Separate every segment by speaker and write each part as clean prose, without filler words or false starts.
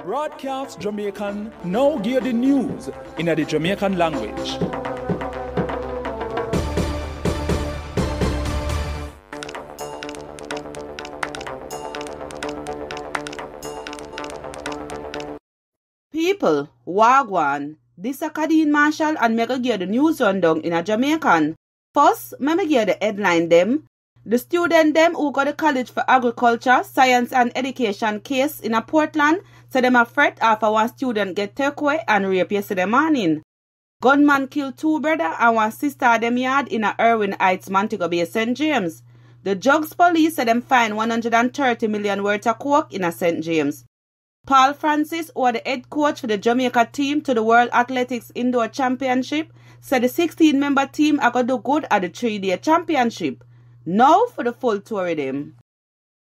Speaker 1: Braadkyaas Jamiekan now give the news in the Jamaican language.
Speaker 2: People, wagwan. This is Kadeen Marshall and me go give the news rundown in a Jamaican. First, me give the headline them. The student them who go to college for agriculture, science and education case in a Portland say them afraid after one student get taken away and raped yesterday morning. Gunman killed 2 brothers and 1 sister at them yard in a Irwin Heights, Montego Bay, St. James. The drugs police say them find 130 million worth of coke in a St. James. Paul Francis, who was the head coach for the Jamaica team to the World Athletics Indoor Championship, said the 16-member team are going to do good at the 3-day championship. Now for the full tour of them.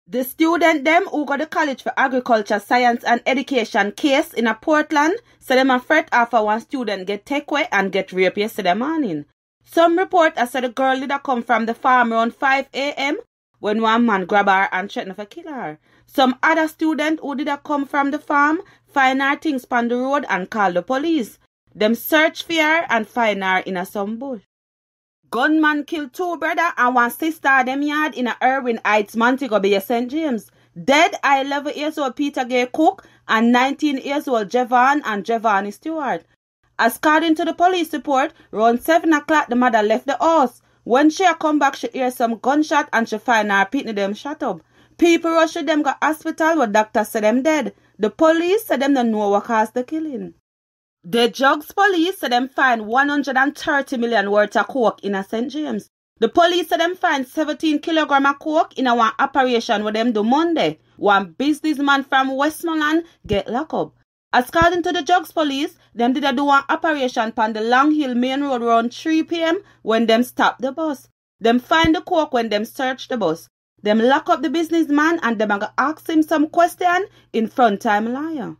Speaker 2: The student them who go to college for agriculture, science and education case in a Portland said them afraid after one student get taken away and get raped yesterday morning. Some report said the girl did come from the farm around 5 a.m. when one man grabbed her and threatened to kill her. Some other student who did come from the farm find her things on the road and call the police. Them search for her and find her in some bush. Gunman killed 2 brothers and 1 sister at them yard in a Irwin Heights, Montego Bay, St. James. Dead are 11 years old Peter Gay Cook and 19 years old Javon and Javon Stewart. According to the police report, around 7 o'clock the mother left the house. When she come back, she hear some gunshot and she find her pitney them shot up. People rush them go hospital where doctors say them dead. The police say them don't know what caused the killing. The drugs police say them find 130 million worth of coke in a St. James. The police say them find 17 kilograms of coke in a one operation with them do Monday. One businessman from Westmoreland get locked up. According to the drugs police, them did do one operation on the Long Hill Main Road around 3 p.m. when them stop the bus. Them find the coke when them search the bus. Them lock up the businessman and them gonna ask him some question in front of him lawyer.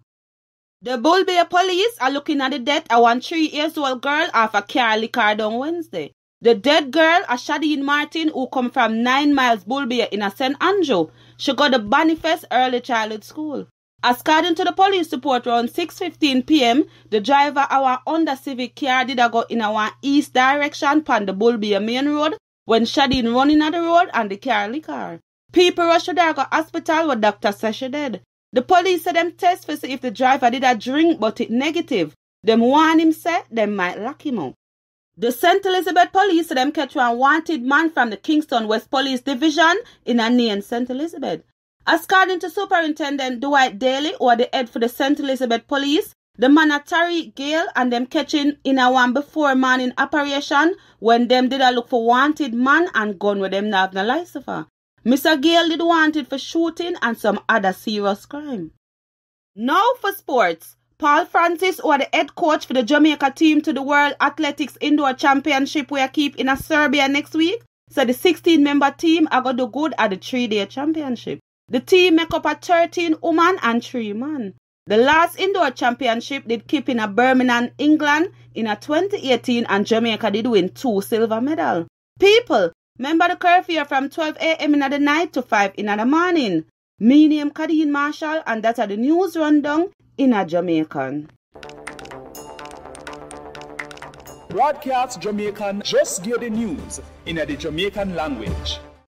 Speaker 2: The Bull Bay police are looking at the death of one 3-year-old girl off a car liquor on Wednesday. The dead girl is Shadeen Martin, who come from 9 miles Bull Bay in a St. Andrew. She got the Boniface Early Childhood School. According to the police report, around 6:15 p.m., the driver of our Honda Civic car did go in a east direction on the Bull Bay main road when Shadeen running on the road and the car liquor. People rush to the hospital where doctor says she dead. The police said them test to see if the driver did a drink but it negative. Them warn him say them might lock him up. The St. Elizabeth police said them catch one wanted man from the Kingston West Police Division in a name St. Elizabeth. According to Superintendent Dwight Daly, who are the head for the St. Elizabeth Police, the man are Tariq Gale and them catching in a one before morning operation when them did a look for wanted man and gun with them not have no license for. Mr. Gale did wanted for shooting and some other serious crime. Now for sports. Paul Francis, who are the head coach for the Jamaica team to the World Athletics Indoor Championship we are keep in Serbia next week, said the 16-member team are going to do good at the 3-day championship. The team make up a 13 women and 3 men. The last indoor championship did keep in Birmingham, England in 2018 and Jamaica did win 2 silver medals. People, remember the curfew from 12 a.m. in the night to 5 in the morning. Me name Kadeen Marshall and that's the news rundown in a Jamaican.
Speaker 1: Braadkyaas Jamiekan just give the news in the Jamaican language.